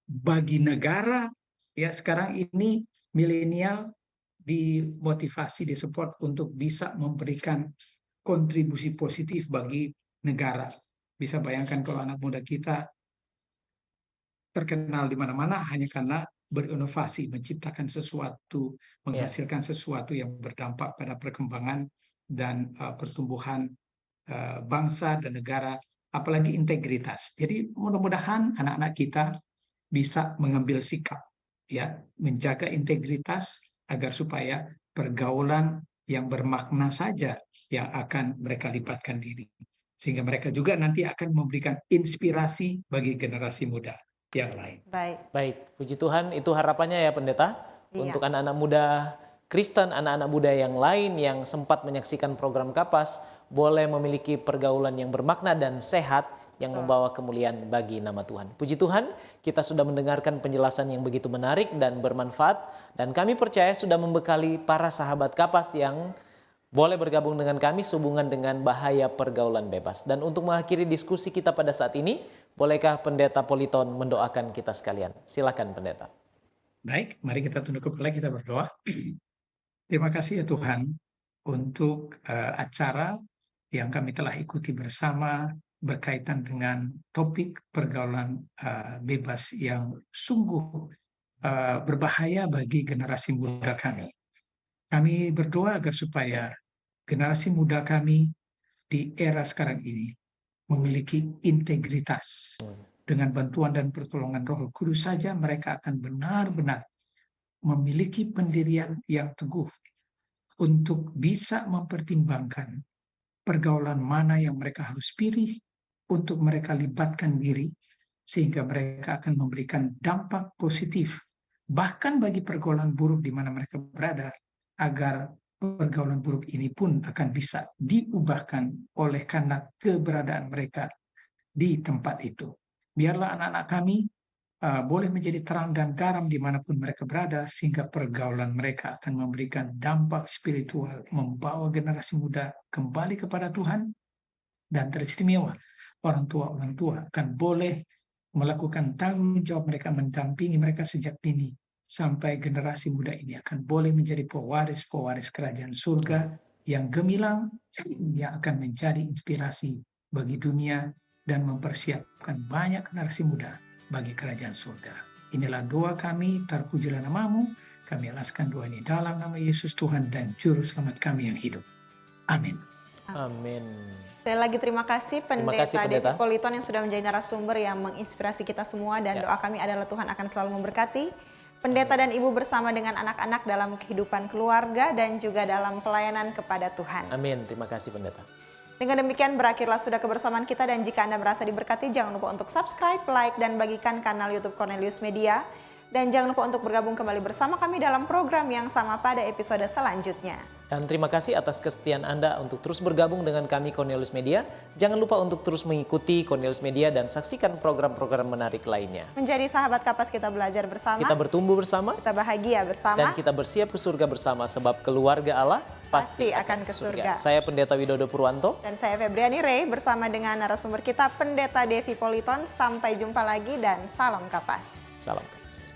bagi negara. Ya, sekarang ini milenial dimotivasi, disupport untuk bisa memberikan kontribusi positif bagi negara. Bisa bayangkan kalau anak muda kita terkenal di mana-mana hanya karena berinovasi, menciptakan sesuatu, menghasilkan sesuatu yang berdampak pada perkembangan dan pertumbuhan bangsa dan negara, apalagi integritas. Jadi mudah-mudahan anak-anak kita bisa mengambil sikap, ya, menjaga integritas agar supaya pergaulan yang bermakna saja yang akan mereka libatkan diri. Sehingga mereka juga nanti akan memberikan inspirasi bagi generasi muda yang lain. Baik, puji Tuhan, itu harapannya ya pendeta. Iya. Untuk anak-anak muda Kristen, anak-anak muda yang lain yang sempat menyaksikan program Kapas, boleh memiliki pergaulan yang bermakna dan sehat yang membawa kemuliaan bagi nama Tuhan. Puji Tuhan, kita sudah mendengarkan penjelasan yang begitu menarik dan bermanfaat, dan kami percaya sudah membekali para sahabat Kapas yang boleh bergabung dengan kami sehubungan dengan bahaya pergaulan bebas. Dan untuk mengakhiri diskusi kita pada saat ini, bolehkah Pendeta Politon mendoakan kita sekalian? Silakan Pendeta. Baik, mari kita tunduk kepala, kita berdoa. Terima kasih ya Tuhan untuk acara yang kami telah ikuti bersama berkaitan dengan topik pergaulan bebas yang sungguh berbahaya bagi generasi muda kami. Kami berdoa agar supaya generasi muda kami di era sekarang ini memiliki integritas. Dengan bantuan dan pertolongan Roh Kudus saja mereka akan benar-benar memiliki pendirian yang teguh untuk bisa mempertimbangkan pergaulan mana yang mereka harus pilih untuk mereka libatkan diri, sehingga mereka akan memberikan dampak positif bahkan bagi pergaulan buruk di mana mereka berada, agar pergaulan buruk ini pun akan bisa diubahkan oleh karena keberadaan mereka di tempat itu. Biarlah anak-anak kami boleh menjadi terang dan garam dimanapun mereka berada, sehingga pergaulan mereka akan memberikan dampak spiritual, membawa generasi muda kembali kepada Tuhan, dan teristimewa orang tua akan boleh melakukan tanggung jawab mereka, mendampingi mereka sejak dini, sampai generasi muda ini akan boleh menjadi pewaris-pewaris kerajaan surga yang gemilang, yang akan menjadi inspirasi bagi dunia dan mempersiapkan banyak generasi muda bagi kerajaan surga. Inilah doa kami, terpujilah namamu, kami alaskan doa ini dalam nama Yesus Tuhan dan Juru Selamat kami yang hidup. Amin. Amin. Sekali lagi terima kasih Pendeta Pendeta. Devi Politon yang sudah menjadi narasumber yang menginspirasi kita semua, dan doa kami adalah Tuhan akan selalu memberkati Pendeta dan Ibu bersama dengan anak-anak dalam kehidupan keluarga dan juga dalam pelayanan kepada Tuhan. Amin. Terima kasih Pendeta. Dengan demikian berakhirlah sudah kebersamaan kita, dan jika Anda merasa diberkati jangan lupa untuk subscribe, like, dan bagikan kanal YouTube Cornelius Media. Dan jangan lupa untuk bergabung kembali bersama kami dalam program yang sama pada episode selanjutnya. Dan terima kasih atas kesetiaan Anda untuk terus bergabung dengan kami Cornelius Media. Jangan lupa untuk terus mengikuti Cornelius Media dan saksikan program-program menarik lainnya. Menjadi sahabat Kapas, kita belajar bersama, Kita bertumbuh bersama, kita bahagia bersama, dan kita bersiap ke surga bersama, sebab keluarga Allah pasti akan ke surga. Saya Pendeta Widodo Purwanto. Dan saya Febriani Rey bersama dengan narasumber kita Pendeta Devi Politon. Sampai jumpa lagi dan salam Kapas. Salam Kapas.